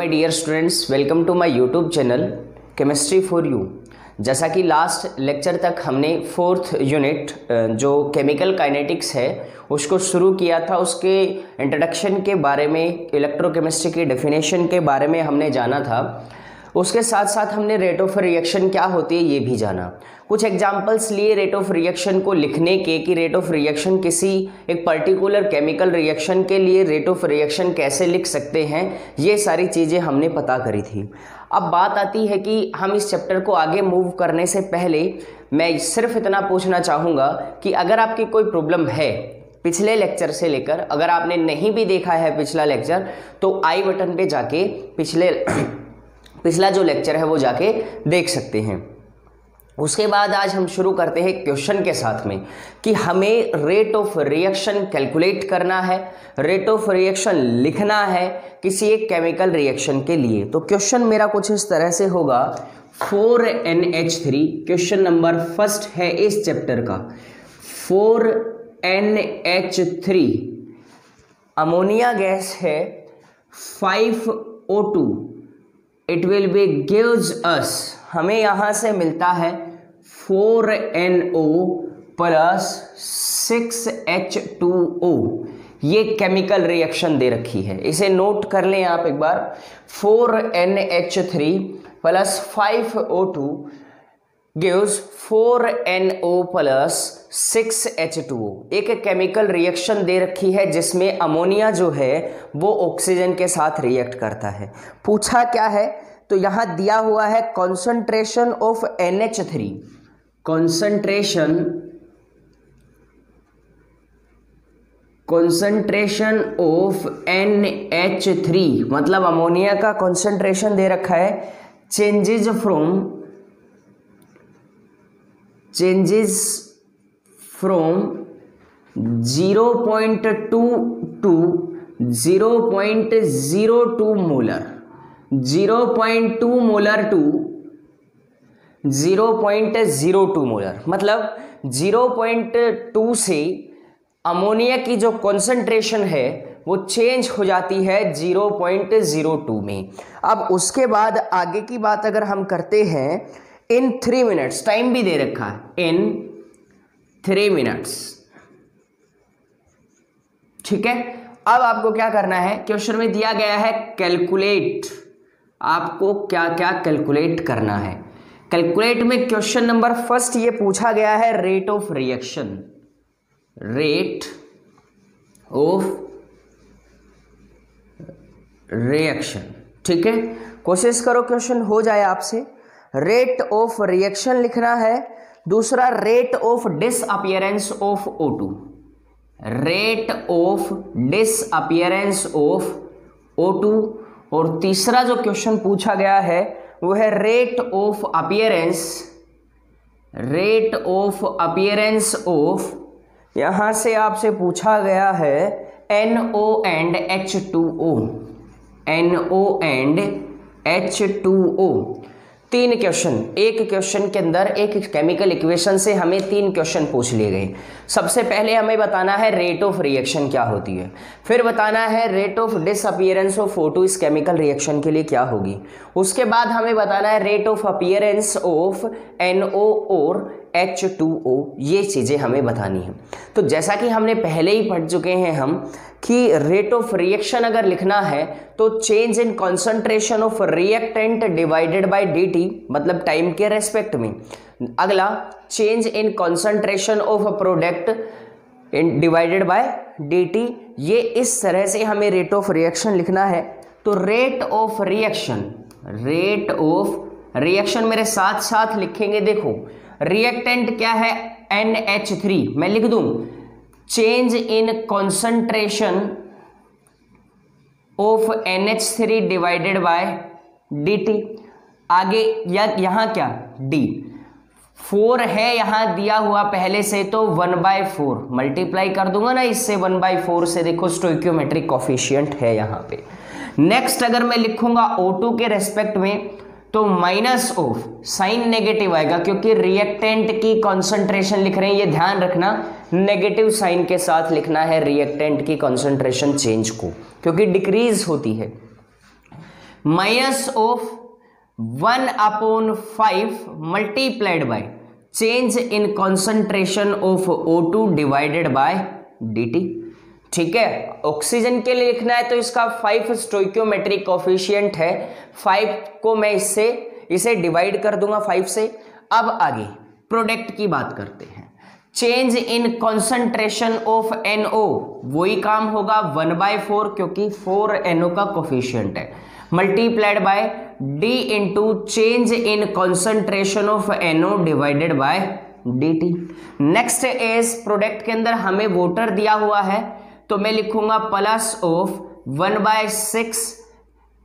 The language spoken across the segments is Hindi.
My dear students, welcome to my YouTube channel chemistry for you. जैसा कि लास्ट लेक्चर तक हमने फोर्थ यूनिट जो केमिकल काइनेटिक्स है उसको शुरू किया था। उसके इंट्रोडक्शन के बारे में, इलेक्ट्रोकेमिस्ट्री की डेफिनेशन के बारे में हमने जाना था। उसके साथ साथ हमने रेट ऑफ रिएक्शन क्या होती है ये भी जाना। कुछ एग्जांपल्स लिए रेट ऑफ रिएक्शन को लिखने के कि रेट ऑफ रिएक्शन किसी एक पर्टिकुलर केमिकल रिएक्शन के लिए रेट ऑफ रिएक्शन कैसे लिख सकते हैं, ये सारी चीज़ें हमने पता करी थी। अब बात आती है कि हम इस चैप्टर को आगे मूव करने से पहले मैं सिर्फ इतना पूछना चाहूँगा कि अगर आपकी कोई प्रॉब्लम है पिछले लेक्चर से लेकर, अगर आपने नहीं भी देखा है पिछला लेक्चर तो आई बटन पे जाके पिछला जो लेक्चर है वो जाके देख सकते हैं। उसके बाद आज हम शुरू करते हैं क्वेश्चन के साथ में कि हमें रेट ऑफ रिएक्शन कैलकुलेट करना है, रेट ऑफ रिएक्शन लिखना है किसी एक केमिकल रिएक्शन के लिए। तो क्वेश्चन मेरा कुछ इस तरह से होगा 4NH3। क्वेश्चन नंबर फर्स्ट है इस चैप्टर का। 4NH3 अमोनिया गैस है 5O2। It will be gives us, हमें यहां से मिलता है 4NO प्लस 6H2O। ये केमिकल रिएक्शन दे रखी है, इसे नोट कर लें आप एक बार। 4NH3 plus 5O2 gives 4NO plus 6H2O। एक केमिकल रिएक्शन दे रखी है जिसमें अमोनिया जो है वो ऑक्सीजन के साथ रिएक्ट करता है। पूछा क्या है तो यहां दिया हुआ है concentration of NH3। Concentration of NH3 मतलब अमोनिया का कॉन्सेंट्रेशन दे रखा है। Changes from 0.2 to 0.02 molar, 0.2 molar to 0.02 molar, मतलब 0.2 से अमोनिया की जो कॉन्सेंट्रेशन है वो चेंज हो जाती है 0.02 में। अब उसके बाद आगे की बात अगर हम करते हैं, इन 3 मिनट्स, टाइम भी दे रखा है इन 3 मिनट्स, ठीक है। अब आपको क्या करना है, क्वेश्चन में दिया गया है कैलकुलेट, आपको क्या क्या कैलकुलेट करना है। कैलकुलेट में क्वेश्चन नंबर फर्स्ट ये पूछा गया है rate of reaction, rate of reaction, ठीक है। कोशिश करो क्वेश्चन हो जाए आपसे। रेट ऑफ रिएक्शन लिखना है। दूसरा rate of disappearance of O2, rate of disappearance of O2। और तीसरा जो क्वेश्चन पूछा गया है वो है रेट ऑफ अपीयरेंस ऑफ, यहां से आपसे पूछा गया है NO and H2O, NO and H2O। 3 question, एक क्वेश्चन के अंदर एक केमिकल इक्वेशन से हमें 3 क्वेश्चन पूछ लिए गए। सबसे पहले हमें बताना है रेट ऑफ रिएक्शन क्या होती है, फिर बताना है rate of disappearance of O2 इस केमिकल रिएक्शन के लिए क्या होगी, उसके बाद हमें बताना है rate of appearance of NO और H2O। ये चीज़ें हमें बतानी है। तो जैसा कि हमने पहले ही पढ़ चुके हैं हम कि रेट ऑफ रिएक्शन अगर लिखना है तो change in concentration of reactant divided by dt, मतलब टाइम के रेस्पेक्ट में। अगला change in concentration of product in divided by dt। ये इस तरह से हमें रेट ऑफ रिएक्शन लिखना है। तो रेट ऑफ रिएक्शन मेरे साथ साथ लिखेंगे। देखो रिएक्टेंट क्या है NH3, मैं लिख दूं change in concentration of NH3 divided by dt। आगे यहां क्या D 4 है यहां दिया हुआ पहले से, तो 1/4 मल्टीप्लाई कर दूंगा ना इससे 1/4 से। देखो स्टोइकियोमेट्रिक कोफिशिएंट है यहां पे। नेक्स्ट अगर मैं लिखूंगा O2 के रेस्पेक्ट में तो माइनस ऑफ, साइन नेगेटिव आएगा क्योंकि रिएक्टेंट की कॉन्सेंट्रेशन लिख रहे हैं, ये ध्यान रखना नेगेटिव साइन के साथ लिखना है रिएक्टेंट की कॉन्सेंट्रेशन चेंज को, क्योंकि डिक्रीज होती है। Minus of 1/5 multiplied by change in concentration of O2 divided by dt। ठीक है, ऑक्सीजन के लिए लिखना है तो इसका 5 स्टोइकियोमेट्रिक कोफिशिएंट है, 5 को मैं इसे डिवाइड कर दूंगा 5 से। अब आगे प्रोडक्ट की बात करते हैं। Change in concentration of NO, वही काम होगा 1/4 क्योंकि 4 NO का कोफिशिएंट है, multiplied by D into change in concentration of NO divided by dt। Next is product के अंदर हमें वाटर दिया हुआ है तो मैं लिखूंगा plus of 1/6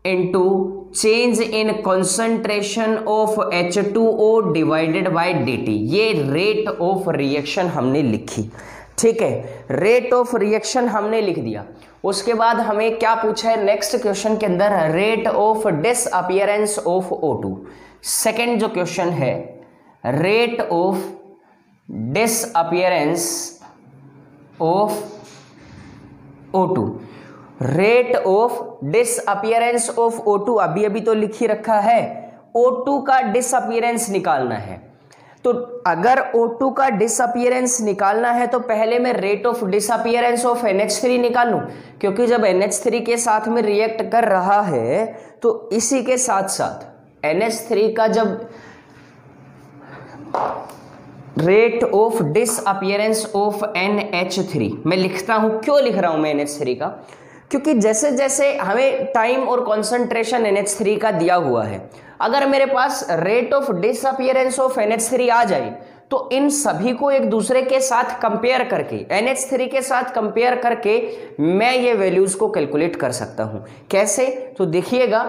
into change in concentration of H2O divided by dt। ये रेट ऑफ रिएक्शन हमने लिखी। ठीक है, रेट ऑफ रिएक्शन हमने लिख दिया। उसके बाद हमें क्या पूछा है नेक्स्ट क्वेश्चन के अंदर, rate of disappearance of O2। Second जो क्वेश्चन है, rate of disappearance of O2, rate of disappearance of O2 अभी तो लिख ही रखा है, O2 का डिसअपीयरेंस निकालना है। तो अगर O2 का डिसअपीयरेंस निकालना है तो पहले मैं rate of disappearance of NH3 निकाल लूं, क्योंकि जब NH3 के साथ में रिएक्ट कर रहा है तो इसी के साथ साथ NH3 का जब rate of disappearance of NH3 मैं लिखता हूं, क्यों लिख रहा हूं मैं NH3 का, क्योंकि जैसे जैसे हमें टाइम और कॉन्सेंट्रेशन NH3 का दिया हुआ है, अगर मेरे पास rate of disappearance of NH3 आ जाए तो इन सभी को एक दूसरे के साथ कंपेयर करके, NH3 के साथ कंपेयर करके मैं ये वैल्यूज को कैलकुलेट कर सकता हूं। कैसे? तो देखिएगा,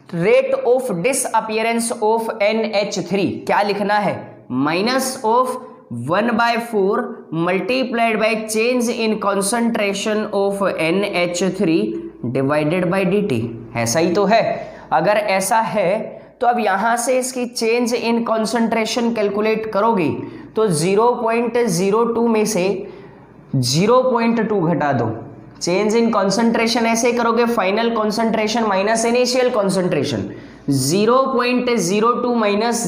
rate of disappearance of NH3 क्या लिखना है, minus of 1/4 multiplied by change in concentration of NH3 divided by dt। ऐसा ही तो है। अगर ऐसा है तो अब यहां से इसकी चेंज इन कॉन्सेंट्रेशन कैलकुलेट करोगे तो 0.02 में से 0.2 घटा दो। चेंज इन कॉन्सेंट्रेशन ऐसे करोगे, final concentration minus initial concentration, 0.02 minus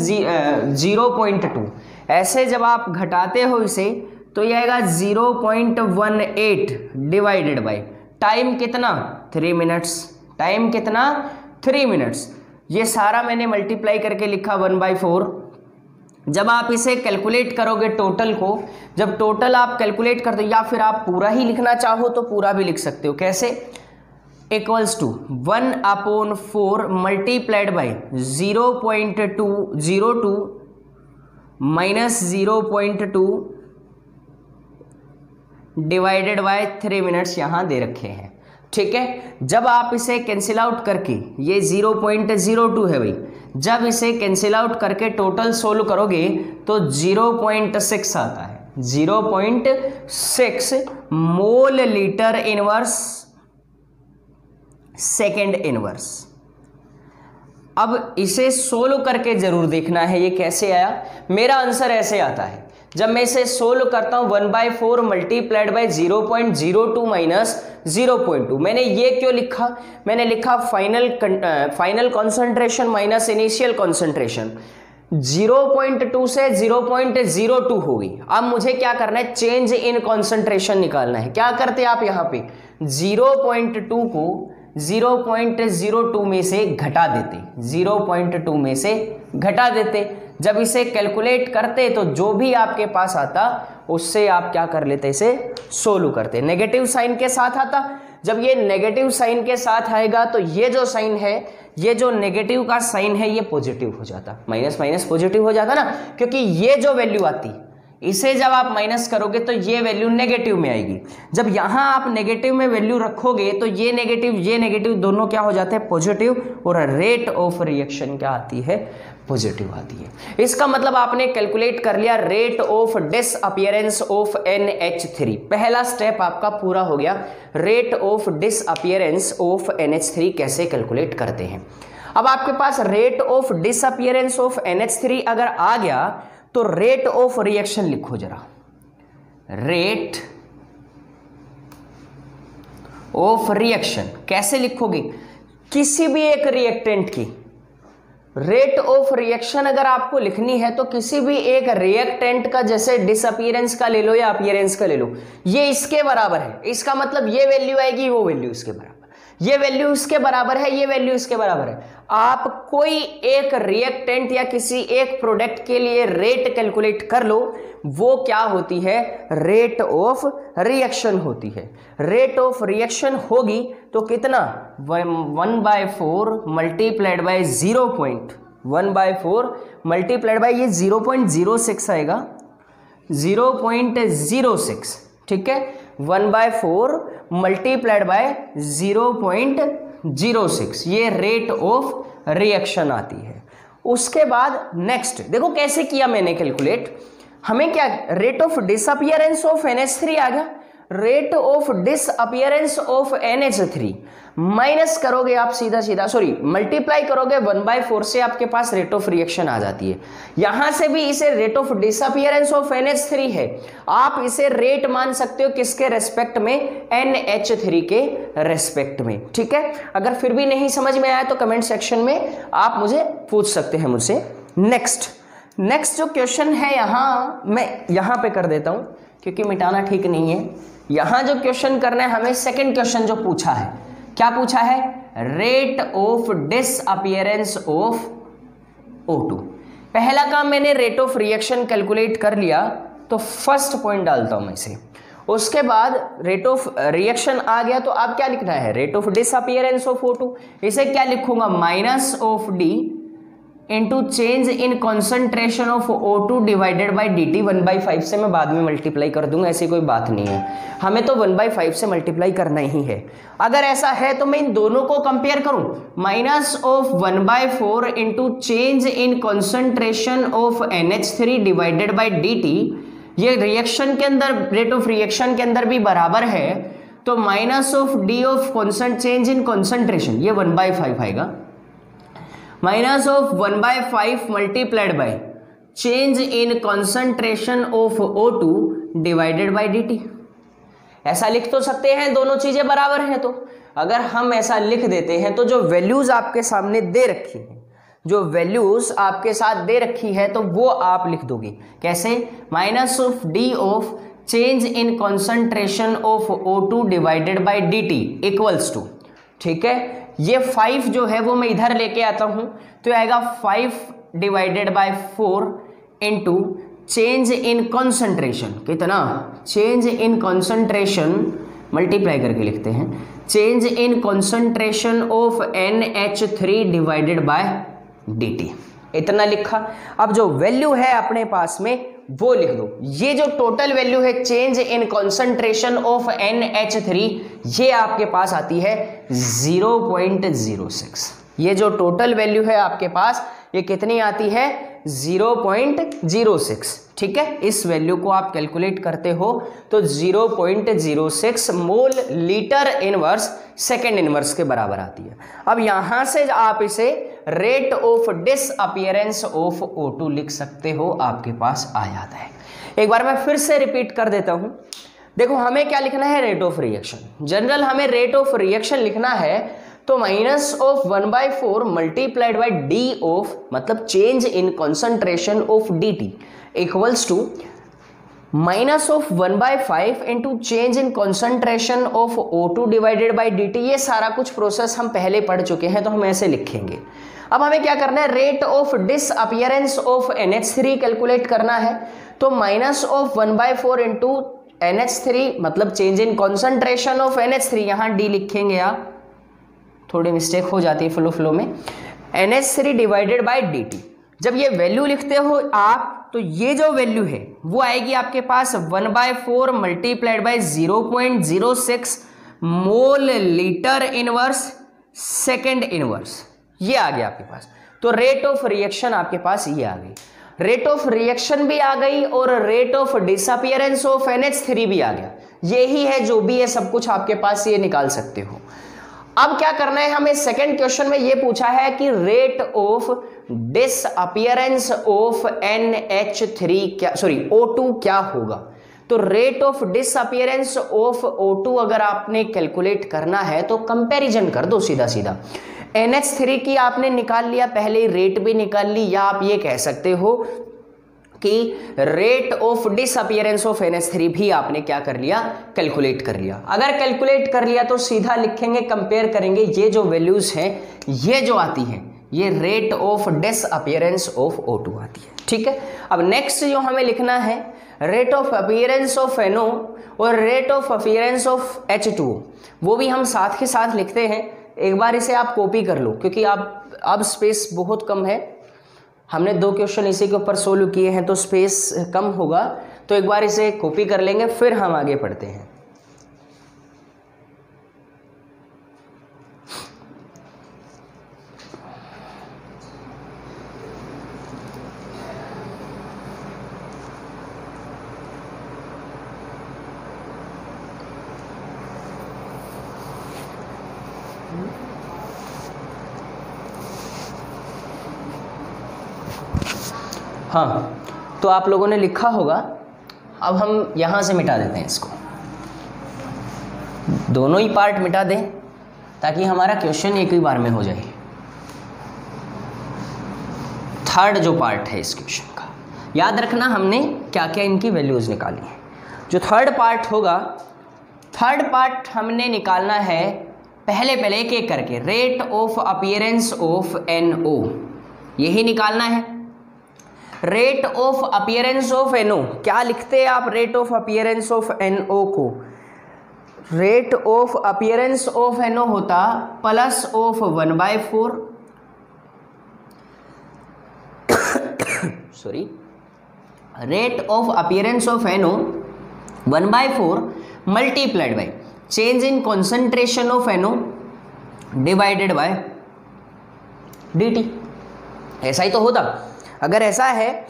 0.2, ऐसे जब आप घटाते हो इसे तो यह आएगा 0.18 डिवाइडेड बाय टाइम कितना 3 मिनट्स, टाइम कितना 3 मिनट्स। ये सारा मैंने मल्टीप्लाई करके लिखा 1/4। जब आप इसे कैलकुलेट करोगे टोटल को, जब टोटल आप कैलकुलेट करते हो, या फिर आप पूरा ही लिखना चाहो तो पूरा भी लिख सकते हो। कैसे? Equals to 1/4 multiplied by 0.202 minus 0.2 divided by 3 minutes यहां दे रखे हैं। ठीक है, जब आप इसे कैंसिल आउट करके, ये 0.02 है भाई, जब इसे कैंसिल आउट करके टोटल सोल्व करोगे तो 0.6 आता है, 0.6 mole litre inverse second inverse. अब इसे सोल्व करके जरूर देखना है ये कैसे आया। मेरा आंसर ऐसे आता है, जब मैं इसे सोल्व करता हूं 1/4 मल्टीप्लाइड बाय 0.02 माइनस 0.2। मैंने ये क्यों लिखा? मैंने लिखा final concentration minus initial concentration, 0.2 से 0.02 होगी। अब मुझे क्या करना है, चेंज इन कॉन्सेंट्रेशन निकालना है। क्या करते आप यहां पे 0.2 को 0.02 में से घटा देते, 0.2 में से घटा देते। जब इसे कैलकुलेट करते तो जो भी आपके पास आता उससे आप क्या कर लेते, इसे सोल्व करते। नेगेटिव साइन के साथ आता, जब ये नेगेटिव साइन के साथ आएगा तो ये जो साइन है, ये जो नेगेटिव का साइन है ये पॉजिटिव हो जाता, माइनस माइनस पॉजिटिव हो जाता ना, क्योंकि ये जो वैल्यू आती इसे जब आप माइनस करोगे तो ये वैल्यू नेगेटिव में आएगी। जब यहां आप नेगेटिव में वैल्यू रखोगे तो ये नेगेटिव दोनों क्या हो जाते हैं, पॉजिटिव, और रेट ऑफ रिएक्शन क्या आती है, पॉजिटिव आती है। इसका मतलब आपने कैलकुलेट कर लिया rate of disappearance of NH3। पहला स्टेप आपका पूरा हो गया, rate of disappearance of NH3 कैसे कैलकुलेट करते हैं। अब आपके पास rate of disappearance of NH3 अगर आ गया तो रेट ऑफ रिएक्शन लिखो जरा, रेट ऑफ रिएक्शन कैसे लिखोगे? किसी भी एक रिएक्टेंट की रेट ऑफ रिएक्शन अगर आपको लिखनी है तो किसी भी एक रिएक्टेंट का, जैसे डिसअपीयरेंस का ले लो या अपीयरेंस का ले लो, ये इसके बराबर है, इसका मतलब ये वैल्यू आएगी, वो वैल्यू इसके बराबर, ये वैल्यू इसके बराबर है, ये वैल्यू इसके बराबर है। आप कोई एक रिएक्टेंट या किसी एक प्रोडक्ट के लिए रेट कैलकुलेट कर लो, वो क्या होती है, रेट ऑफ रिएक्शन होती है। रेट ऑफ रिएक्शन होगी तो कितना, 1/4 मल्टीप्लाइड बाय 1/4 मल्टीप्लाइड बाय ये 0.06 आएगा, 0.06, ठीक है, 1/4 मल्टीप्लाइड बाय 0.06, ये रेट ऑफ रिएक्शन आती है। उसके बाद नेक्स्ट देखो कैसे किया मैंने कैलकुलेट, हमें क्या, rate of disappearance of NH3 आ गया, rate of disappearance of NH3 minus करोगे आप सीधा सीधा, सॉरी मल्टीप्लाई करोगे 1/4 से, आपके पास रेट ऑफ रिएक्शन आ जाती है। यहां से भी इसे rate of disappearance of NH3 है, आप इसे रेट मान सकते हो किसके रेस्पेक्ट में, NH3 के रेस्पेक्ट में, ठीक है। अगर फिर भी नहीं समझ में आया तो कमेंट सेक्शन में आप मुझे पूछ सकते हैं मुझसे। नेक्स्ट जो क्वेश्चन है, यहां मैं यहां पे कर देता हूं क्योंकि मिटाना ठीक नहीं है। यहां जो क्वेश्चन करना है हमें, सेकंड क्वेश्चन जो पूछा है, क्या पूछा है, rate of disappearance of O2। पहला काम मैंने रेट ऑफ रिएक्शन कैलकुलेट कर लिया, तो फर्स्ट पॉइंट डालता हूं मैं इसे। उसके बाद रेट ऑफ रिएक्शन आ गया, तो अब क्या लिखना है, rate of disappearance of O2, इसे क्या लिखूंगा, minus of D into change in concentration of O2 divided by dt। 1/5 से मैं बाद में मल्टीप्लाई कर दूंगा, ऐसी कोई बात नहीं है, हमें तो 1/5 से मल्टीप्लाई करना ही है। अगर ऐसा है तो मैं इन दोनों को कंपेयर करूं, minus of 1/4 into change in concentration of NH3 divided by dt, ये रिएक्शन के अंदर, रेट ऑफ रिएक्शन के अंदर भी बराबर है, तो minus of d of change in concentration, ये 1/5 आएगा, minus of 1/5 multiplied by change in concentration of O2 divided by dt। ऐसा लिख तो सकते हैं, दोनों चीजें बराबर हैं, तो अगर हम ऐसा लिख देते हैं तो जो वैल्यूज आपके सामने दे रखी है, जो वैल्यूज आपके साथ दे रखी है, तो वो आप लिख दोगे कैसे, minus of d of change in concentration of O2 divided by dt equals to, ठीक है, ये 5 जो है वो मैं इधर लेके आता हूं, तो आएगा 5 divided by 4 into change in concentration, कितना, चेंज इन कॉन्सेंट्रेशन, मल्टीप्लाई करके लिखते हैं, change in concentration of NH3 divided by dt, इतना लिखा। अब जो वैल्यू है अपने पास में वो लिख दो, ये जो टोटल वैल्यू है change in concentration of NH3, ये आपके पास आती है 0.06। ये जो टोटल वैल्यू है आपके पास, ये कितनी आती है, 0.06, ठीक है। इस वैल्यू को आप कैलकुलेट करते हो तो 0.06 mole litre inverse second inverse के बराबर आती है। अब यहां से आप इसे rate of disappearance of O2 लिख सकते हो, आपके पास आ जाता है। एक बार मैं फिर से रिपीट कर देता हूं, देखो हमें क्या लिखना है, रेट ऑफ रिएक्शन। जनरल हमें रेट ऑफ रिएक्शन लिखना है, तो minus of 1/4 multiplied by d of, मतलब change in concentration of dt equals to minus of 1/5 into change in concentration of O2 divided by dt। ये सारा कुछ प्रोसेस हम पहले पढ़ चुके हैं, तो हम ऐसे लिखेंगे। अब हमें क्या करना है, rate of disappearance of NH3 calculate करना है, तो माइनस ऑफ 1/4 इंटू NH3, मतलब change in concentration of NH3, यहां d लिखेंगे आप, थोड़ी मिस्टेक हो जाती है फ्लो में, NH3 डिवाइडेड बाय dt। जब ये वैल्यू लिखते हो आप, तो ये जो वैल्यू है वो आएगी आपके पास 1/4 multiplied bye 0.06 mole litre inverse second inverse, ये आ गया आपके पास। तो रेट ऑफ रिएक्शन आपके पास ये आ गई, रेट ऑफ रिएक्शन भी आ गई और rate of disappearance of NH3 भी आ गया। यही है, जो भी है सब कुछ आपके पास ये निकाल सकते हो। अब क्या करना है हमें, सेकंड क्वेश्चन में ये पूछा है कि rate of disappearance of NH3 क्या, सॉरी O2 क्या होगा। तो rate of disappearance of O2 अगर आपने कैलकुलेट करना है तो कंपैरिजन कर दो सीधा सीधा। NH3 की आपने निकाल लिया, पहले रेट भी निकाल ली, या आप ये कह सकते हो कि rate of disappearance of NH3 भी आपने क्या कर लिया, कैलकुलेट कर लिया। अगर कैलकुलेट कर लिया तो सीधा लिखेंगे, कंपेयर करेंगे, ये जो वैल्यूज हैं ये जो आती हैं ये rate of disappearance of O2 आती है। ठीक है, अब नेक्स्ट जो हमें लिखना है rate of appearance of NO और rate of appearance of H2O, वो भी हम साथ के साथ लिखते हैं। एक बार इसे आप कॉपी कर लो क्योंकि आप अब स्पेस बहुत कम है, हमने 2 क्वेश्चन इसी के ऊपर सोल्व किए हैं तो स्पेस कम होगा, तो एक बार इसे कॉपी कर लेंगे फिर हम आगे पढ़ते हैं। हाँ, तो आप लोगों ने लिखा होगा, अब हम यहाँ से मिटा देते हैं इसको, दोनों ही पार्ट मिटा दें ताकि हमारा क्वेश्चन एक ही बार में हो जाए। थर्ड जो पार्ट है इस क्वेश्चन का, याद रखना हमने क्या क्या इनकी वैल्यूज निकाली हैं। जो थर्ड पार्ट होगा, थर्ड पार्ट हमने निकालना है पहले एक एक करके, rate of appearance of NO, यही निकालना है। Rate of appearance of NO क्या लिखते हैं आप, rate of appearance of NO को, rate of appearance of NO होता plus of 1/4 sorry, rate of appearance of NO 1/4 multiplied by change in concentration of NO divided by dt। ऐसा ही तो होता। अगर ऐसा है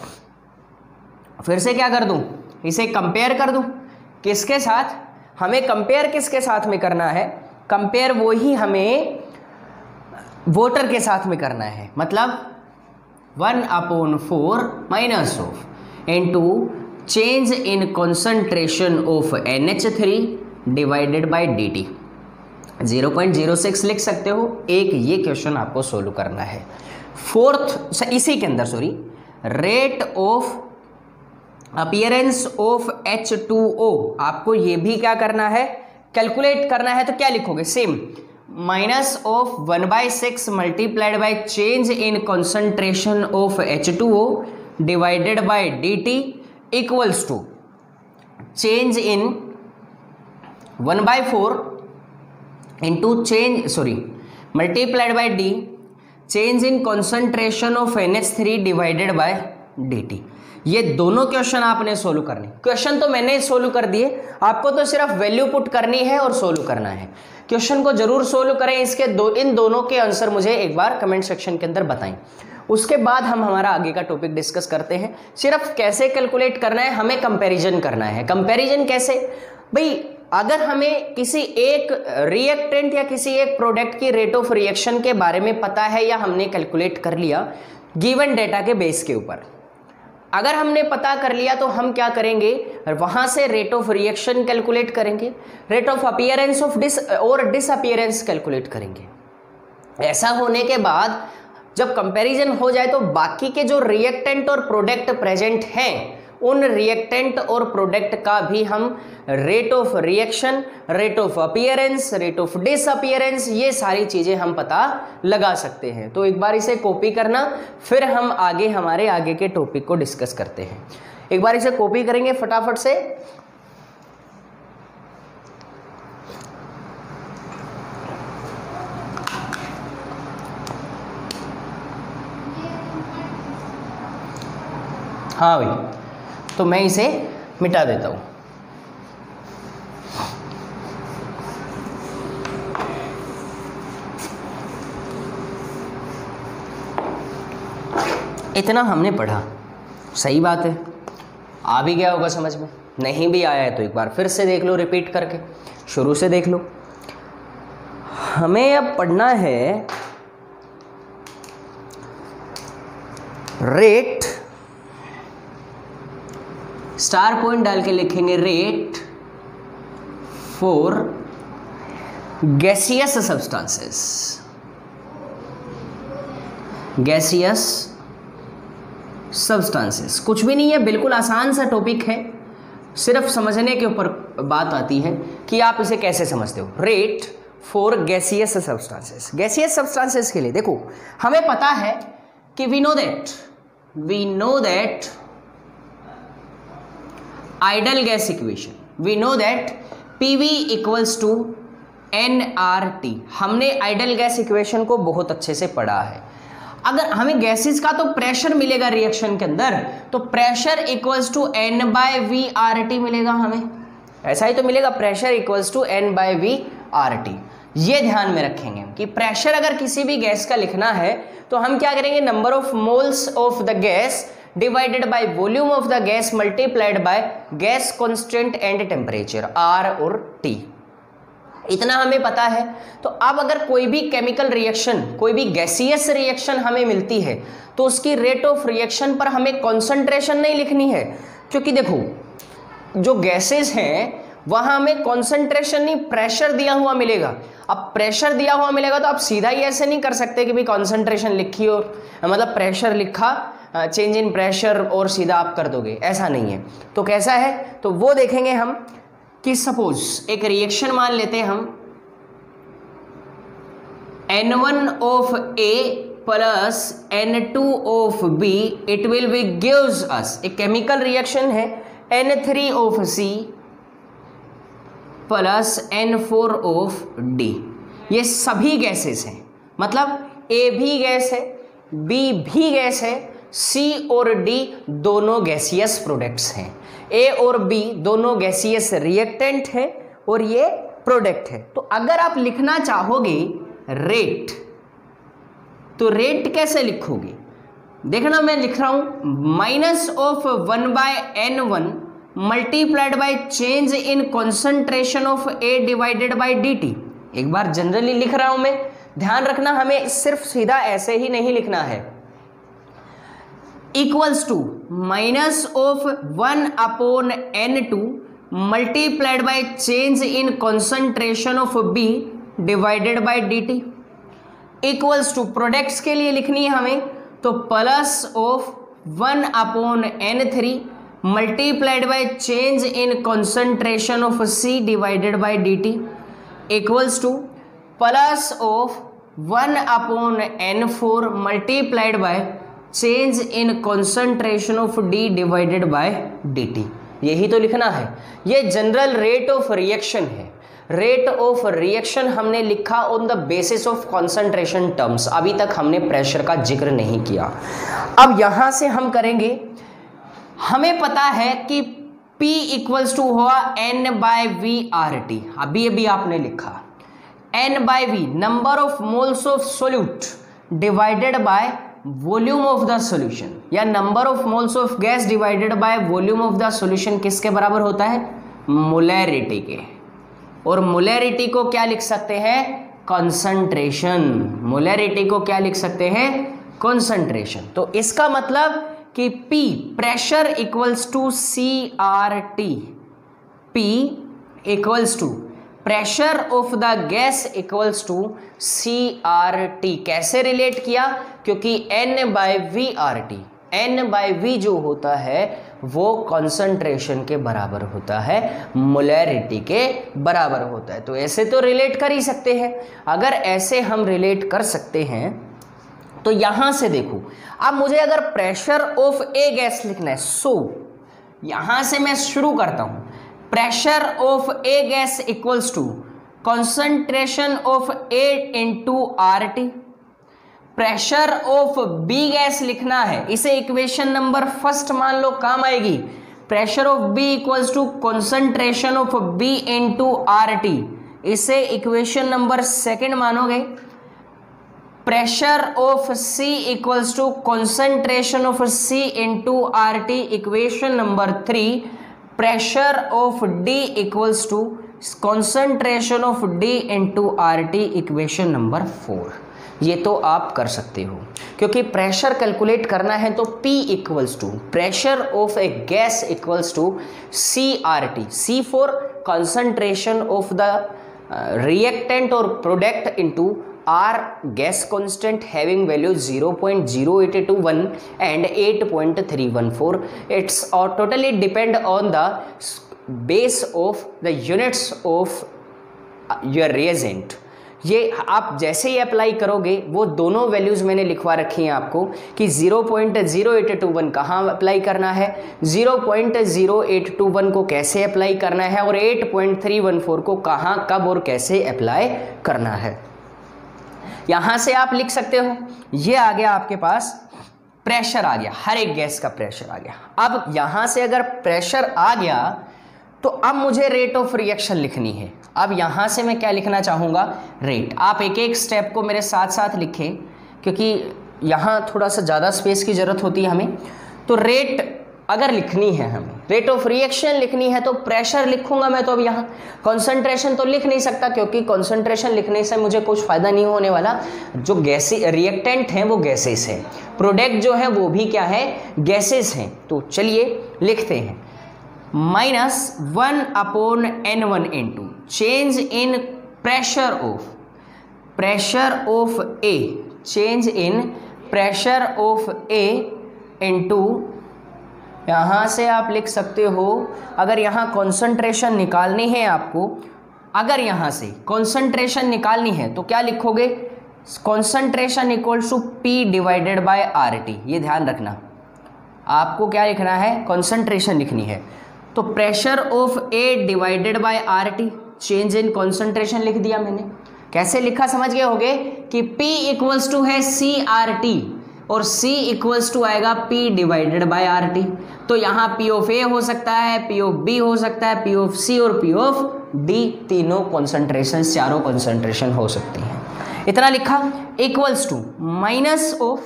फिर से क्या कर दूं, इसे कंपेयर कर दूं किसके साथ, हमें कंपेयर किसके साथ में करना है, कंपेयर वो ही हमें वोटर के साथ में करना है, मतलब 1/4 minus of into change in concentration of NH3 divided by dt। 0.06 लिख सकते हो। एक ये क्वेश्चन आपको सोल्व करना है। फोर्थ इसी के अंदर sorry, rate of appearance of H2O आपको ये भी क्या करना है, कैलकुलेट करना है। तो क्या लिखोगे, same minus of 1/6 multiplied by change in concentration of H2O divided by dt equals to change in 1/4 into change sorry multiplied by d change in concentration of NH3 divided by dt। ये दोनों क्वेश्चन आपने सोल्व करने, क्वेश्चन तो मैंने सोल्व कर दिए, आपको तो सिर्फ वैल्यू पुट करनी है और सोल्व करना है। क्वेश्चन को जरूर सोल्व करें। इसके इन दोनों के आंसर मुझे एक बार कमेंट सेक्शन के अंदर बताएं। उसके बाद हम हमारा आगे का टॉपिक डिस्कस करते हैं। सिर्फ कैसे कैलकुलेट करना है, हमें कंपैरिजन करना है। कंपैरिजन कैसे भाई, अगर हमें किसी एक रिएक्टेंट या किसी एक प्रोडक्ट की रेट ऑफ रिएक्शन के बारे में पता है या हमने कैलकुलेट कर लिया गिवन डेटा के बेस के ऊपर, अगर हमने पता कर लिया तो हम क्या करेंगे, वहां से रेट ऑफ रिएक्शन कैलकुलेट करेंगे, rate of appearance of disappearance calculate करेंगे। ऐसा होने के बाद जब कंपैरिजन हो जाए तो बाकी के जो रिएक्टेंट और प्रोडक्ट प्रेजेंट हैं उन रिएक्टेंट और प्रोडक्ट का भी हम rate of reaction, rate of appearance, rate of disappearance, ये सारी चीजें हम पता लगा सकते हैं। तो एक बार इसे कॉपी करना, फिर हम आगे हमारे आगे के टॉपिक को डिस्कस करते हैं। एक बार इसे कॉपी करेंगे फटाफट से। हाँ भाई, तो मैं इसे मिटा देता हूं। इतना हमने पढ़ा, सही बात है, आ भी गया होगा समझ में। नहीं भी आया है तो एक बार फिर से देख लो, रिपीट करके शुरू से देख लो। हमें अब पढ़ना है रेट, स्टार पॉइंट डाल के लिखेंगे rate for gaseous substances. Gaseous substances. कुछ भी नहीं है, बिल्कुल आसान सा टॉपिक है, सिर्फ समझने के ऊपर बात आती है कि आप इसे कैसे समझते हो। Rate for gaseous substances. Gaseous substances के लिए देखो, हमें पता है कि we know that ideal gas equation, we know that PV equals to nRT। हमने आइडल गैस इक्वेशन को बहुत अच्छे से पढ़ा है। अगर हमें गैसेस का तो प्रेशर मिलेगा रिएक्शन के अंदर, तो प्रेशर इक्वल्स टू N/V/RT मिलेगा हमें, ऐसा ही तो मिलेगा, प्रेशर इक्वल्स टू N/V/RT। ये ध्यान में रखेंगे कि प्रेशर अगर किसी भी गैस का लिखना है तो हम क्या करेंगे, number of moles of the gas divided by volume of the gas multiplied by gas constant and temperature R और T। इतना हमें पता है। तो अब अगर कोई भी केमिकल रिएक्शन, कोई भी गैसियस रिएक्शन हमें मिलती है तो उसकी रेट ऑफ रिएक्शन पर हमें कॉन्सेंट्रेशन नहीं लिखनी है, क्योंकि देखो जो गैसेस हैं वहां हमें कॉन्सेंट्रेशन नहीं, प्रेशर दिया हुआ मिलेगा। अब प्रेशर दिया हुआ मिलेगा तो आप सीधा ही ऐसे नहीं कर सकते कि भाई कॉन्सेंट्रेशन लिखी और मतलब प्रेशर लिखा, चेंज इन प्रेशर और सीधा आप कर दोगे, ऐसा नहीं है। तो कैसा है, तो वो देखेंगे हम कि सपोज एक रिएक्शन मान लेते हैं हम, N1 of A plus N2 of B, it will be gives us, एक केमिकल रिएक्शन है, N3 of C plus N4 of D। ये सभी गैसेस हैं, मतलब A भी गैस है, B भी गैस है, C और D दोनों गैसियस प्रोडक्ट्स हैं। A और B दोनों गैसियस रिएक्टेंट है और ये प्रोडक्ट है। तो अगर आप लिखना चाहोगे रेट, तो रेट कैसे लिखोगे, देखना मैं लिख रहा हूं minus of 1/N1 multiplied by change in concentration of A divided by DT। एक बार जनरली लिख रहा हूं मैं, ध्यान रखना हमें सिर्फ सीधा ऐसे ही नहीं लिखना है। Equals to minus of 1/N2 multiplied by change in concentration of B divided by DT। Equals to products के लिए लिखनी है हमें, तो plus of 1/N3 multiplied by change in concentration of C divided by DT equals to plus of 1/N4 multiplied by change in concentration of D divided by DT। यही तो लिखना है, ये जनरल रेट ऑफ रिएक्शन है। रेट ऑफ रिएक्शन हमने लिखा on the basis of concentration terms, अभी तक हमने प्रेशर का जिक्र नहीं किया। अब यहां से हम करेंगे, हमें पता है कि P इक्वल्स टू हुआ N/V/RT, अभी आपने लिखा N/V number of moles of solute divided by volume of the solution, या number of moles of gas divided by volume of the solution किसके बराबर होता है, मोलैरिटी के। और मोलैरिटी को क्या लिख सकते हैं, कंसंट्रेशन। मोलैरिटी को क्या लिख सकते हैं, कंसंट्रेशन। तो इसका मतलब कि P pressure equals to CRT, P equals to pressure of the gas equals to CRT। कैसे रिलेट किया, क्योंकि N/V/RT, N/V जो होता है वो कॉन्सेंट्रेशन के बराबर होता है, मोलैरिटी के बराबर होता है। तो ऐसे तो रिलेट कर ही सकते हैं। अगर ऐसे हम रिलेट कर सकते हैं तो यहां से देखो, अब मुझे अगर प्रेशर ऑफ A गैस लिखना है, सो यहां से मैं शुरू करता हूं, pressure of A gas equals to concentration of A into RT। Pressure of B gas लिखना है, इसे इक्वेशन नंबर फर्स्ट मान लो, काम आएगी। Pressure of B equals to concentration of B into RT, इसे इक्वेशन नंबर सेकंड मानोगे। Pressure of C equals to concentration of C into RT, equation number 3। Pressure of D equals to concentration of D into RT, equation number 4। ये तो आप कर सकते हो, क्योंकि प्रेशर कैलकुलेट करना है तो P equals to pressure of a gas equals to CRT, C for concentration of the reactant और product into R gas constant having value 0.0821 and 8.314. It's totally depend on the base of the units of your reagent. ये आप जैसे ही अप्लाई करोगे वो दोनों वैल्यूज़ मैंने लिखवा रखी हैं आपको कि 0.0821 कहाँ अप्लाई करना है, 0.0821 को कैसे अप्लाई करना है और 8.314 को कहाँ कब और कैसे अप्लाई करना है. यहाँ से आप लिख सकते हो ये आ गया आपके पास प्रेशर आ गया, हर एक गैस का प्रेशर आ गया. अब यहाँ से अगर प्रेशर आ गया तो अब मुझे रेट ऑफ रिएक्शन लिखनी है. अब यहाँ से मैं क्या लिखना चाहूँगा, रेट. आप एक एक स्टेप को मेरे साथ साथ लिखें क्योंकि यहाँ थोड़ा सा ज़्यादा स्पेस की ज़रूरत होती है हमें. तो रेट अगर लिखनी है हमें, रेट ऑफ रिएक्शन लिखनी है तो प्रेशर लिखूंगा मैं. तो अब यहाँ कॉन्सेंट्रेशन तो लिख नहीं सकता क्योंकि कॉन्सेंट्रेशन लिखने से मुझे कुछ फ़ायदा नहीं होने वाला. जो गैसी रिएक्टेंट हैं वो गैसेस हैं, प्रोडक्ट जो है वो भी क्या है, गैसेस हैं. तो चलिए लिखते हैं -1/n1 into change in pressure of A, change in pressure of A into, यहाँ से आप लिख सकते हो अगर यहाँ कॉन्सेंट्रेशन निकालनी है आपको, अगर यहाँ से कॉन्सेंट्रेशन निकालनी है तो क्या लिखोगे, concentration equals to P divided by RT. ये ध्यान रखना, आपको क्या लिखना है, कॉन्सेंट्रेशन लिखनी है. तो pressure of A divided by RT, change in concentration लिख दिया मैंने. कैसे लिखा समझ गए होगे कि P इक्वल्स टू है CRT और C इक्वल्स टू आएगा P डिवाइडेड बाय RT. तो यहाँ P ऑफ A हो सकता है, P ऑफ B हो सकता है, P ऑफ C और P ऑफ D, तीनों कॉन्सेंट्रेशन, चारों कॉन्सेंट्रेशन हो सकती हैं. इतना लिखा. Equals to minus of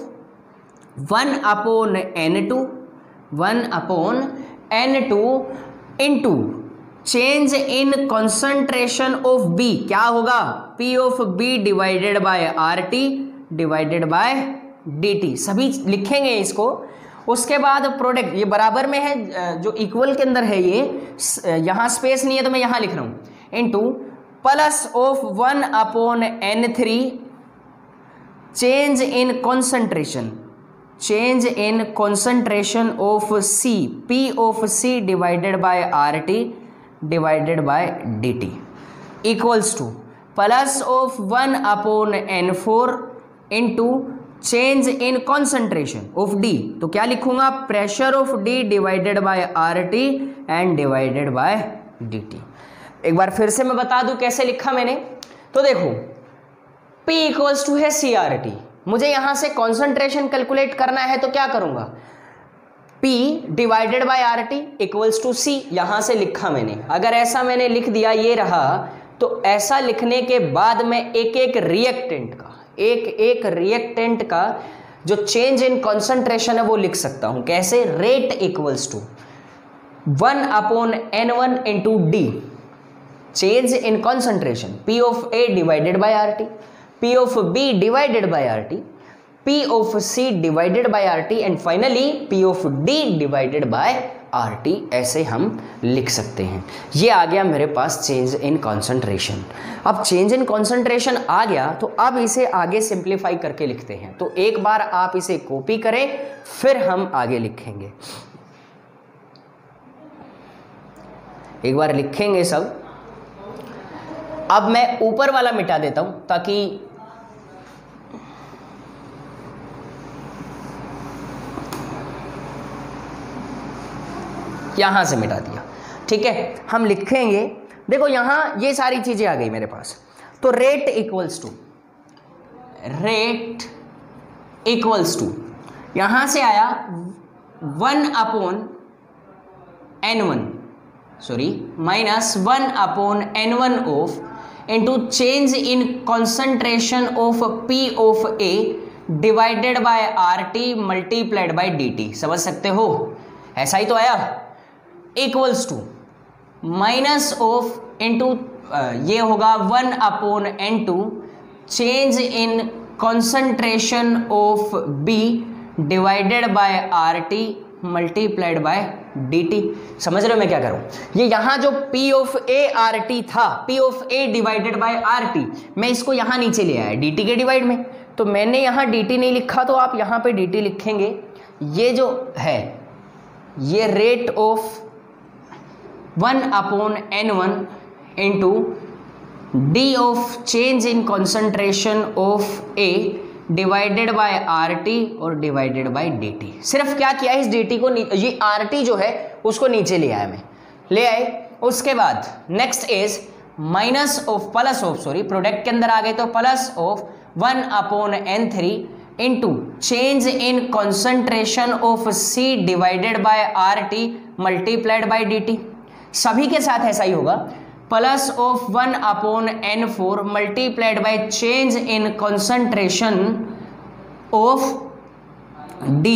1/n2 into change in concentration of B, क्या होगा, P of B divided by RT divided by DT. सभी लिखेंगे इसको. उसके बाद प्रोडक्ट ये बराबर में है, जो इक्वल के अंदर है, ये यहाँ स्पेस नहीं है तो मैं यहाँ लिख रहा हूँ, into plus of 1/n3 change in concentration of C, P of C divided by RT divided by DT equals to plus of 1/n4 into change in concentration of D. तो क्या लिखूंगा, pressure of D divided by RT and divided by DT. एक बार फिर से मैं बता दूं कैसे लिखा मैंने. तो देखो P इक्वल्स टू है CRT. मुझे यहां से कॉन्सेंट्रेशन कैलकुलेट करना है तो क्या करूंगा, P divided by RT equals to C. यहां से लिखा मैंने. अगर ऐसा मैंने लिख दिया, ये रहा, तो ऐसा लिखने के बाद मैं एक एक रिएक्टेंट का जो चेंज इन कॉन्सेंट्रेशन है वो लिख सकता हूं. कैसे, rate equals to 1/n1 into D, change in concentration P of A divided by RT, P of B divided by RT, P of C divided by RT and finally P of D divided by RT. ऐसे हम लिख सकते हैं. ये आ गया मेरे पास चेंज इन कॉन्सेंट्रेशन. अब चेंज इन कॉन्सेंट्रेशन आ गया तो अब इसे आगे सिंप्लीफाई करके लिखते हैं. तो एक बार आप इसे कॉपी करें फिर हम आगे लिखेंगे. एक बार लिखेंगे सब. अब मैं ऊपर वाला मिटा देता हूं ताकि यहां से मिटा दिया. ठीक है, हम लिखेंगे. देखो यहां ये सारी चीजें आ गई मेरे पास. तो रेट इक्वल्स टू यहां से आया 1/n1 minus 1/n1 of into change in concentration of P of A divided by RT multiplied by DT. समझ सकते हो, ऐसा ही तो आया. Equals to minus of into ये होगा 1/n2 change in concentration of B divided by RT multiplied by dt। समझ रहे हो मैं क्या करूं? ये यहां जो P ऑफ A RT था, P of A divided by RT, मैं इसको यहां नीचे ले आया dt के डिवाइड में, तो मैंने यहां dt नहीं लिखा तो आप यहां पे dt लिखेंगे। ये जो है ये rate of 1/n1 into D of change in concentration of A divided by RT और डिवाइडेड बाय dt। सिर्फ क्या किया है, इस dt को, ये RT जो है उसको नीचे ले आया, मैं ले आए। उसके बाद next is minus of plus of, sorry product के अंदर आ गए तो plus of 1/n3 into change in concentration of C divided by RT multiplied by dt। सभी के साथ ऐसा ही होगा, plus of 1/n4 multiplied by change in concentration of D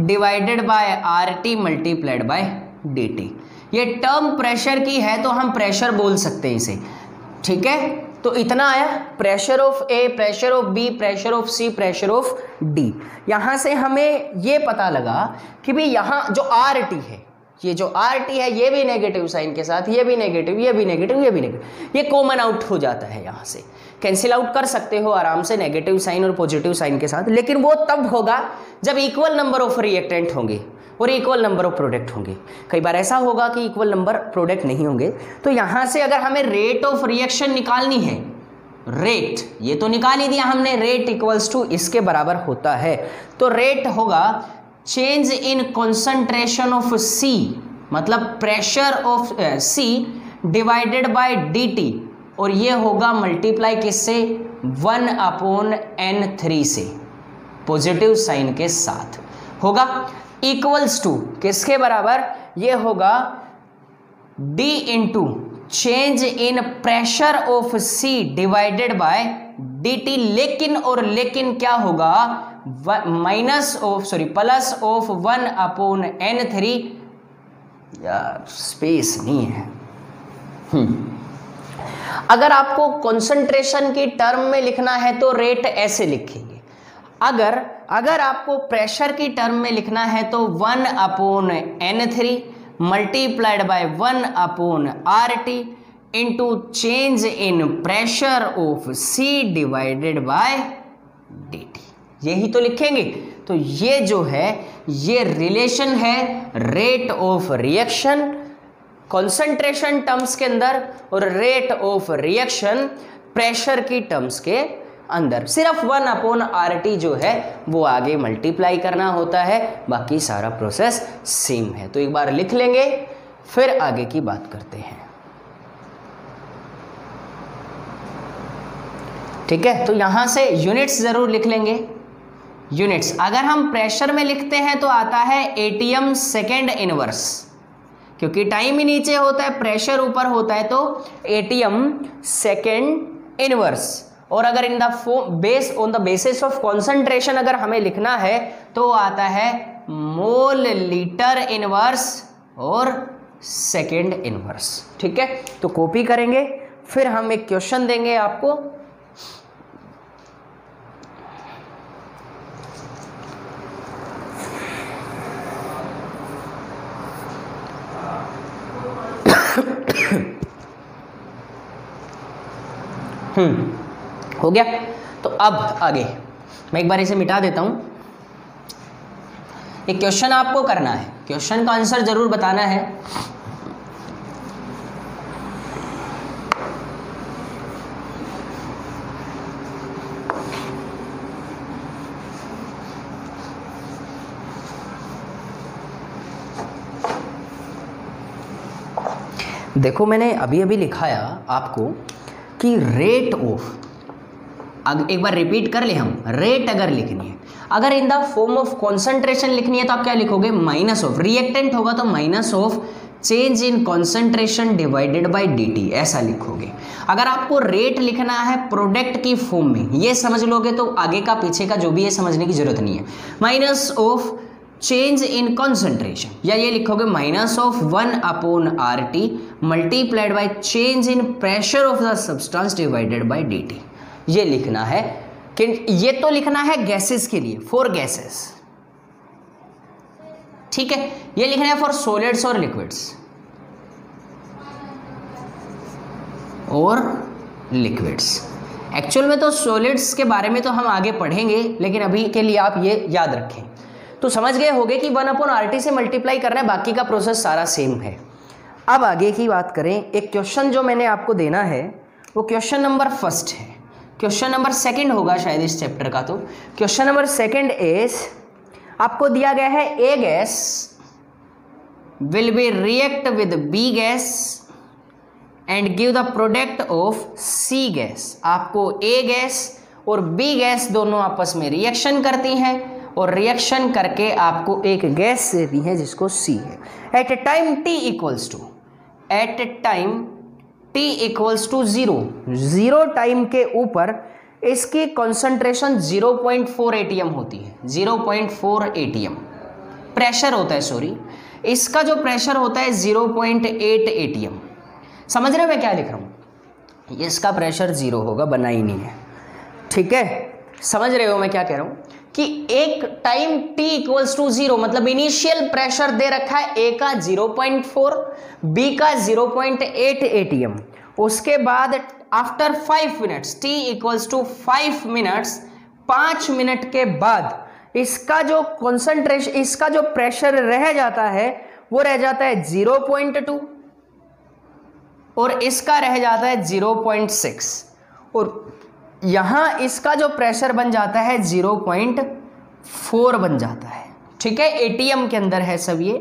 divided by RT multiplied by dt। ये टर्म प्रेशर की है तो हम प्रेशर बोल सकते हैं इसे, ठीक है। तो इतना आया, pressure of A, pressure of B, pressure of C, pressure of D। यहां से हमें ये पता लगा कि भाई यहां जो RT है, ये जो RT है ये भी नेगेटिव साइन के साथ, ये भी नेगेटिव, ये भी नेगेटिव, ये भी नेगेटिव, ये कॉमन आउट हो जाता है, यहां से कैंसिल आउट कर सकते हो आराम से नेगेटिव साइन और पॉजिटिव साइन के साथ। लेकिन वो तब होगा जब इक्वल नंबर ऑफ रिएक्टेंट होंगे और इक्वल नंबर ऑफ प्रोडक्ट होंगे। कई बार ऐसा होगा कि इक्वल नंबर प्रोडक्ट नहीं होंगे, तो यहां से अगर हमें रेट ऑफ रिएक्शन निकालनी है, रेट ये तो निकाल ही दिया हमने, रेट इक्वल्स टू इसके बराबर होता है, तो रेट होगा change in concentration of C, मतलब pressure of C divided by dt, और ये होगा मल्टीप्लाई किससे, 1/n3 से, पॉजिटिव साइन के साथ होगा, इक्वल्स टू किसके बराबर, ये होगा d into change in pressure of C divided by dt। लेकिन और लेकिन क्या होगा, minus of, sorry plus of 1/n3, यार स्पेस नहीं है। अगर आपको कंसंट्रेशन की टर्म में लिखना है तो रेट ऐसे लिखेंगे, अगर आपको प्रेशर की टर्म में लिखना है तो 1/n3 multiplied bye 1/RT into change in pressure of C divided by dt, यही तो लिखेंगे। तो ये जो है ये रिलेशन है rate of reaction concentration terms के अंदर और रेट ऑफ रिएक्शन प्रेशर की टर्म्स के अंदर। सिर्फ 1/RT जो है वो आगे मल्टीप्लाई करना होता है, बाकी सारा प्रोसेस सेम है। तो एक बार लिख लेंगे फिर आगे की बात करते हैं, ठीक है। तो यहां से यूनिट्स जरूर लिख लेंगे। यूनिट्स अगर हम प्रेशर में लिखते हैं तो आता है ATM सेकेंड इनवर्स, क्योंकि टाइम ही नीचे होता है, प्रेशर ऊपर होता है, तो ATM सेकेंड इनवर्स। और अगर in the base on the basis of concentration अगर हमें लिखना है तो आता है मोल लीटर इनवर्स और सेकेंड इनवर्स, ठीक है। तो कॉपी करेंगे, फिर हम एक क्वेश्चन देंगे आपको। हो गया। तो अब आगे मैं एक बार इसे मिटा देता हूं। एक क्वेश्चन आपको करना है, क्वेश्चन का आंसर जरूर बताना है। देखो मैंने अभी अभी लिखाया आपको कि रेट ऑफ, एक बार रिपीट कर ले हम, रेट अगर लिखनी है, अगर in the form of concentration लिखनी है तो आप क्या लिखोगे, माइनस ऑफ, रिएक्टेंट होगा तो minus of change in concentration divided by dt, ऐसा लिखोगे। अगर आपको रेट लिखना है प्रोडक्ट की फॉर्म में, ये समझ लोगे तो आगे का पीछे का जो भी है समझने की जरूरत नहीं है। Minus of change in concentration, या ये लिखोगे minus of 1/RT multiplied by change in pressure of the substance divided by dt, ये लिखना है। कि ये तो लिखना है गैसेस के लिए, फॉर गैसेस, ठीक है, ये लिखना है फॉर सॉलिड्स और लिक्विड्स एक्चुअल में तो सॉलिड्स के बारे में तो हम आगे पढ़ेंगे, लेकिन अभी के लिए आप ये याद रखें। तो समझ गए होंगे कि 1/RT से मल्टीप्लाई करना है, बाकी का प्रोसेस सारा सेम है। अब आगे की बात करें, एक क्वेश्चन जो मैंने आपको देना है वो क्वेश्चन नंबर फर्स्ट है। क्वेश्चन नंबर सेकंड होगा शायद इस चैप्टर का। तो क्वेश्चन नंबर सेकंड इज, आपको दिया गया है A gas will be react with B gas and give the product of C gas. आपको ए गैस और बी गैस दोनों आपस में रिएक्शन करती हैं और रिएक्शन करके आपको एक गैस देती है जिसको सी है। At a time T equals to 0 time के ऊपर इसकी कॉन्सेंट्रेशन 0.4 एटीएम होती है। 0.4 एटीएम प्रेशर होता है, सॉरी, इसका जो प्रेशर होता है 0.8 एटीएम। समझ रहे हो मैं क्या लिख रहा हूँ? इसका प्रेशर 0 होगा, बना ही नहीं है, ठीक है। समझ रहे हो मैं क्या कह रहा हूँ कि एक टाइम t इक्वल्स टू 0 मतलब इनिशियल प्रेशर दे रखा है a का 0.4, b का 0.8 एटीएम। उसके बाद after 5 minutes t equals to 5 minutes, 5 minute के बाद इसका जो कॉन्सेंट्रेशन, इसका जो प्रेशर रह जाता है वो रह जाता है 0.2 और इसका रह जाता है 0.6 और यहां इसका जो प्रेशर बन जाता है 0.4 बन जाता है, ठीक है। एटीएम के अंदर है सब ये,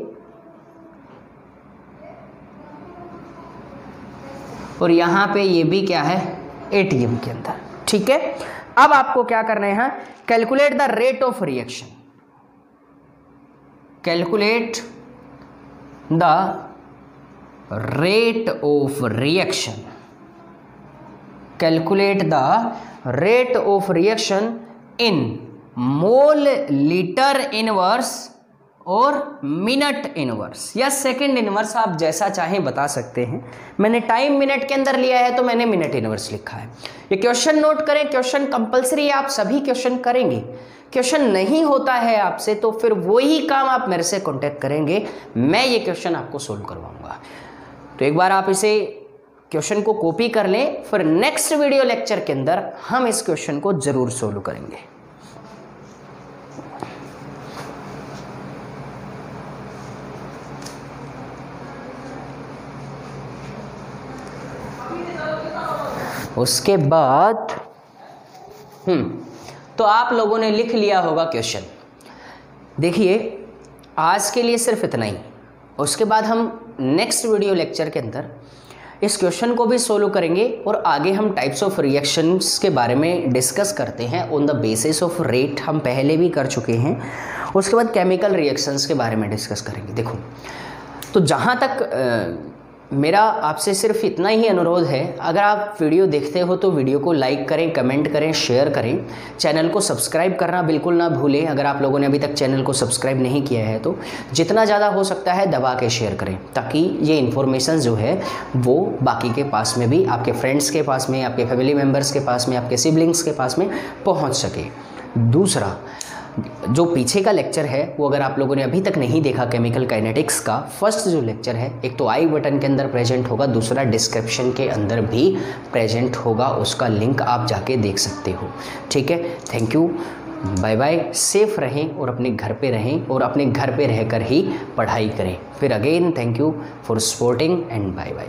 और यहां पे ये भी क्या है, एटीएम के अंदर, ठीक है। अब आपको क्या करना है, calculate the rate of reaction. Calculate the rate of reaction. Calculate the rate of reaction in mole litre inverse और मिनट इनवर्स या सेकंड इनवर्स, आप जैसा चाहें बता सकते हैं। मैंने टाइम मिनट के अंदर लिया है तो मैंने मिनट इनवर्स लिखा है। ये क्वेश्चन नोट करें, क्वेश्चन कंपलसरी है, आप सभी क्वेश्चन करेंगे। क्वेश्चन नहीं होता है आपसे तो फिर वही काम आप मेरे से कांटेक्ट करेंगे, मैं ये क्वेश्चन आपको सोल्व करवाऊंगा। तो एक बार आप इसे क्वेश्चन को कॉपी कर लें, फिर नेक्स्ट वीडियो लेक्चर के अंदर हम इस क्वेश्चन को जरूर सोल्व करेंगे। उसके बाद तो आप लोगों ने लिख लिया होगा क्वेश्चन। देखिए आज के लिए सिर्फ इतना ही, उसके बाद हम नेक्स्ट वीडियो लेक्चर के अंदर इस क्वेश्चन को भी सोल्व करेंगे और आगे हम टाइप्स ऑफ रिएक्शंस के बारे में डिस्कस करते हैं on the basis of rate, हम पहले भी कर चुके हैं। उसके बाद केमिकल रिएक्शंस के बारे में डिस्कस करेंगे। देखो तो जहाँ तक मेरा आपसे सिर्फ इतना ही अनुरोध है, अगर आप वीडियो देखते हो तो वीडियो को लाइक करें, कमेंट करें, शेयर करें, चैनल को सब्सक्राइब करना बिल्कुल ना भूलें। अगर आप लोगों ने अभी तक चैनल को सब्सक्राइब नहीं किया है तो जितना ज़्यादा हो सकता है दबा के शेयर करें, ताकि ये इन्फॉर्मेशन जो है वो बाकी के पास में भी, आपके फ्रेंड्स के पास में, आपके फैमिली मेम्बर्स के पास में, आपके सिबलिंग्स के पास में पहुँच सके। दूसरा, जो पीछे का लेक्चर है वो अगर आप लोगों ने अभी तक नहीं देखा, केमिकल काइनेटिक्स का फर्स्ट जो लेक्चर है, एक तो आई बटन के अंदर प्रेजेंट होगा, दूसरा डिस्क्रिप्शन के अंदर भी प्रेजेंट होगा, उसका लिंक आप जाके देख सकते हो, ठीक है। Thank you, bye bye, safe रहें और अपने घर पे रहें और अपने घर पे रहकर ही पढ़ाई करें। फिर again thank you for supporting and bye bye.